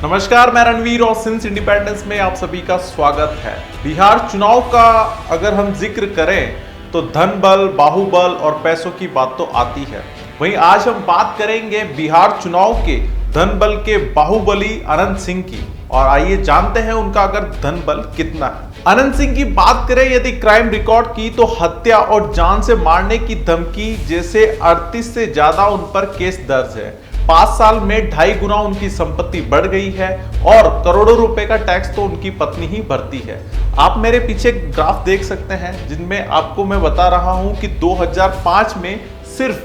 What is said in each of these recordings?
नमस्कार, मैं रणवीर और सिंस इंडिपेंडेंस में आप सभी का स्वागत है। बिहार चुनाव का अगर हम जिक्र करें तो धन बल, बाहुबल और पैसों की बात तो आती है। वहीं आज हम बात करेंगे बिहार चुनाव के धन बल के बाहुबली अनंत सिंह की, और आइए जानते हैं उनका अगर धन बल कितना है। अनंत सिंह की बात करें यदि क्राइम रिकॉर्ड की तो हत्या और जान से मारने की धमकी जैसे 38 से ज्यादा उन पर केस दर्ज है। 5 साल में 2.5 गुना उनकी संपत्ति बढ़ गई है और करोड़ों रुपए का टैक्स तो उनकी पत्नी ही भरती है। आप मेरे पीछे ग्राफ देख सकते हैं जिनमें आपको मैं बता रहा हूं कि 2005 में सिर्फ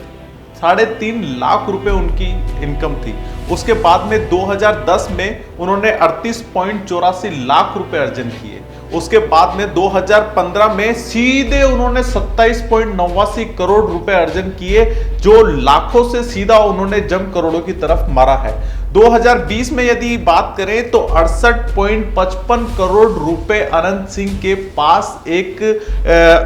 3.5 लाख रुपए उनकी इनकम थी। उसके बाद में 2010 में उन्होंने 38.84 लाख रुपए अर्जन किए। उसके बाद में 2015 में सीधे उन्होंने 27.89 करोड़ रुपए अर्जन किए, जो लाखों से सीधा उन्होंने जम करोड़ों की तरफ मारा है। 2020 में यदि बात करें तो 68.55 करोड़ रुपए अनंत सिंह के पास एक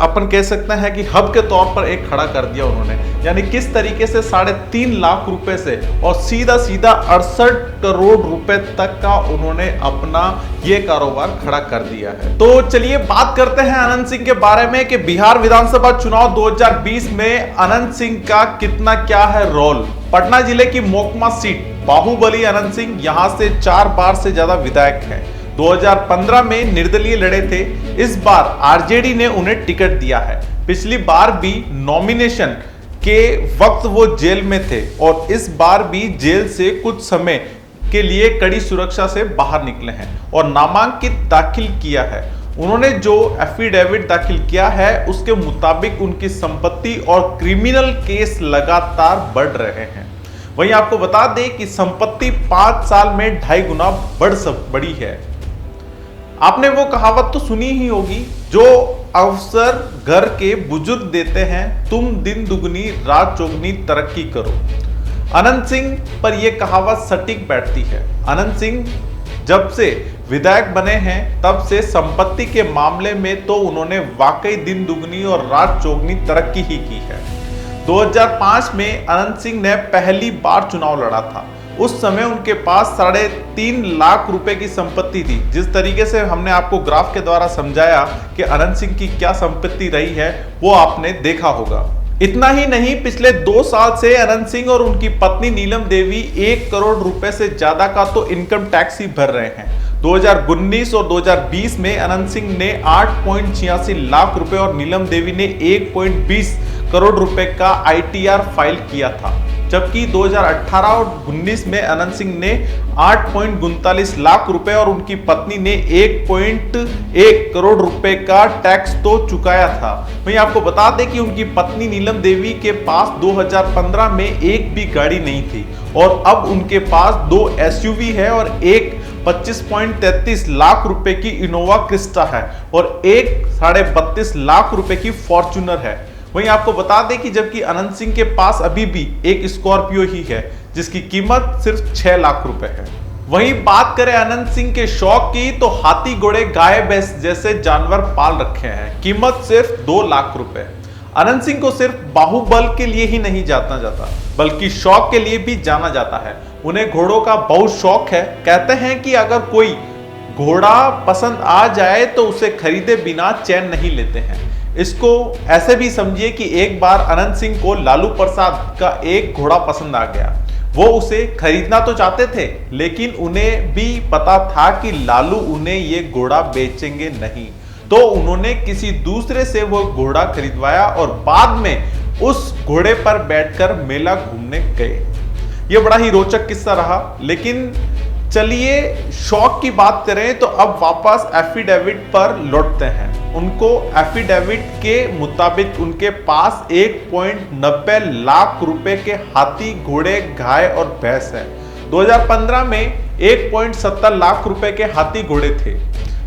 अपन कह सकते हैं कि हब के तौर पर एक खड़ा कर दिया उन्होंने। यानी किस तरीके से 3.5 लाख रुपए से और सीधा सीधा 68 करोड़ रुपए तक का उन्होंने अपना ये कारोबार खड़ा कर दिया है। तो चलिए बात करते हैं अनंत सिंह के बारे में कि बिहार विधानसभा चुनाव 2020 में अनंत सिंह का कितना क्या है रोल। पटना जिले की मोकमा सीट बाहुबली अनंत सिंह यहां से 4 बार से ज्यादा विधायक हैं। 2015 में निर्दलीय लड़े थे, इस बार आरजेडी ने उन्हें टिकट दिया है। पिछली बार भी नॉमिनेशन के वक्त वो जेल में थे और इस बार भी जेल से कुछ समय के लिए कड़ी सुरक्षा से बाहर निकले हैं और नामांकित दाखिल किया है। उन्होंने जो एफिडेविट दाखिल किया है उसके मुताबिक उनकी संपत्ति और क्रिमिनल केस लगातार बढ़ रहे हैं। वहीं आपको बता दें कि संपत्ति 5 साल में 2.5 गुना बढ़ी है। आपने वो कहावत तो सुनी ही होगी, जो अवसर घर के बुजुर्ग देते हैं, तुम दिन दुगनी रात चौगुनी तरक्की करो। अनंत सिंह पर यह कहावत सटीक बैठती है। अनंत सिंह जब से विधायक बने हैं तब से संपत्ति के मामले में तो उन्होंने वाकई दिन दुगनी और रात चौगुनी तरक्की ही की है। 2005 में अनंत सिंह ने पहली बार चुनाव लड़ा था। उस समय उनके पास 3.5 लाख रुपए की संपत्ति थी। जिस तरीके से हमने आपको ग्राफ के द्वारा समझाया कि अनंत सिंह की क्या संपत्ति रही है वो आपने देखा होगा। इतना ही नहीं, पिछले 2 साल से अनंत सिंह और उनकी पत्नी नीलम देवी 1 करोड़ रुपए से ज्यादा का तो इनकम टैक्स ही भर रहे हैं। 2019 और 2020 में अनंत सिंह ने 8.86 लाख रुपए और नीलम देवी ने 1.20 करोड़ रुपए का ITR फाइल किया था, जबकि 2018 और 19 में अनंत सिंह ने 8.39 लाख रुपए और उनकी पत्नी ने 1.1 करोड़ रुपए का टैक्स तो चुकाया था। वहीं आपको बता दें कि उनकी पत्नी नीलम देवी के पास 2015 में एक भी गाड़ी नहीं थी और अब उनके पास 2 SUV है और एक 25.33 लाख रुपए की इनोवा क्रिस्टा है और एक 32.5 लाख रुपए की फॉर्च्यूनर है। वहीं आपको बता दें कि जबकि अनंत सिंह के पास अभी भी एक स्कॉर्पियो ही है जिसकी कीमत सिर्फ 6 लाख रुपए है। वहीं बात करें अनंत सिंह के शौक की तो हाथी, घोड़े, गाय, भैंस जैसे जानवर पाल रखे हैं। कीमत सिर्फ 2 लाख रुपए। अनंत सिंह को सिर्फ बाहुबल के लिए ही नहीं जाना जाता बल्कि शौक के लिए भी जाना जाता है। उन्हें घोड़ों का बहुत शौक है। कहते हैं कि अगर कोई घोड़ा पसंद आ जाए तो उसे खरीदे बिना चैन नहीं लेते हैं। इसको ऐसे भी समझिए कि एक बार अनंत सिंह को लालू प्रसाद का एक घोड़ा पसंद आ गया। वो उसे खरीदना तो चाहते थे लेकिन उन्हें भी पता था कि लालू उन्हें ये घोड़ा बेचेंगे नहीं, तो उन्होंने किसी दूसरे से वो घोड़ा खरीदवाया और बाद में उस घोड़े पर बैठकर मेला घूमने गए। ये बड़ा ही रोचक किस्सा रहा। लेकिन चलिए शौक की बात करें तो अब वापस एफिडेविट पर लौटते हैं। उनको एफिडेविट के मुताबिक उनके पास 1.90 लाख रुपए के हाथी, घोड़े, गाय और भैंस है। 2015 में 1.70 लाख रुपए के हाथी, घोड़े थे।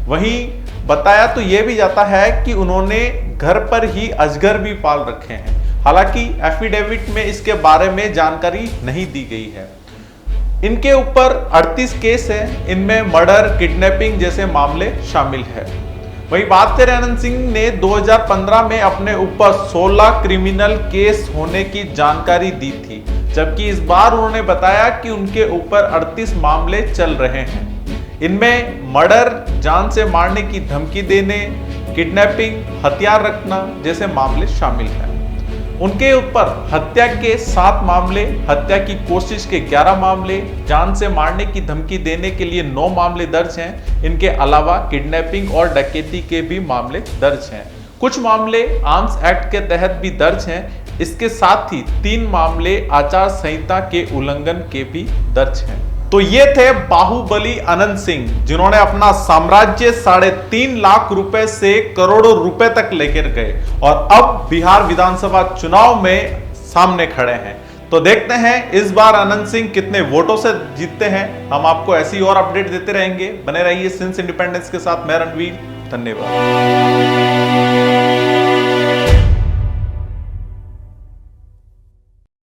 वहीं बताया तो यह भी जाता है कि उन्होंने घर पर ही अजगर भी पाल रखे हैं। हालांकि एफिडेविट में इसके बारे में जानकारी नहीं दी गई है। इनके ऊपर 38 केस हैं, इनमें मर्डर, किडनैपिंग जैसे मामले शामिल है। वहीं बात करें अनंत सिंह ने 2015 में अपने ऊपर 16 क्रिमिनल केस होने की जानकारी दी थी, जबकि इस बार उन्होंने बताया कि उनके ऊपर 38 मामले चल रहे हैं। इनमें मर्डर, जान से मारने की धमकी देने, किडनैपिंग, हथियार रखना जैसे मामले शामिल हैं। उनके ऊपर हत्या के 7 मामले, हत्या की कोशिश के 11 मामले, जान से मारने की धमकी देने के लिए 9 मामले दर्ज हैं। इनके अलावा किडनैपिंग और डकैती के भी मामले दर्ज हैं। कुछ मामले आर्म्स एक्ट के तहत भी दर्ज हैं। इसके साथ ही 3 मामले आचार संहिता के उल्लंघन के भी दर्ज हैं। तो ये थे बाहुबली अनंत सिंह, जिन्होंने अपना साम्राज्य 3.5 लाख रुपए से करोड़ों रुपए तक लेकर गए और अब बिहार विधानसभा चुनाव में सामने खड़े हैं। तो देखते हैं इस बार अनंत सिंह कितने वोटों से जीतते हैं। हम आपको ऐसी और अपडेट देते रहेंगे। बने रहिए सिंस इंडिपेंडेंस के साथ। मैं रणवीर, धन्यवाद।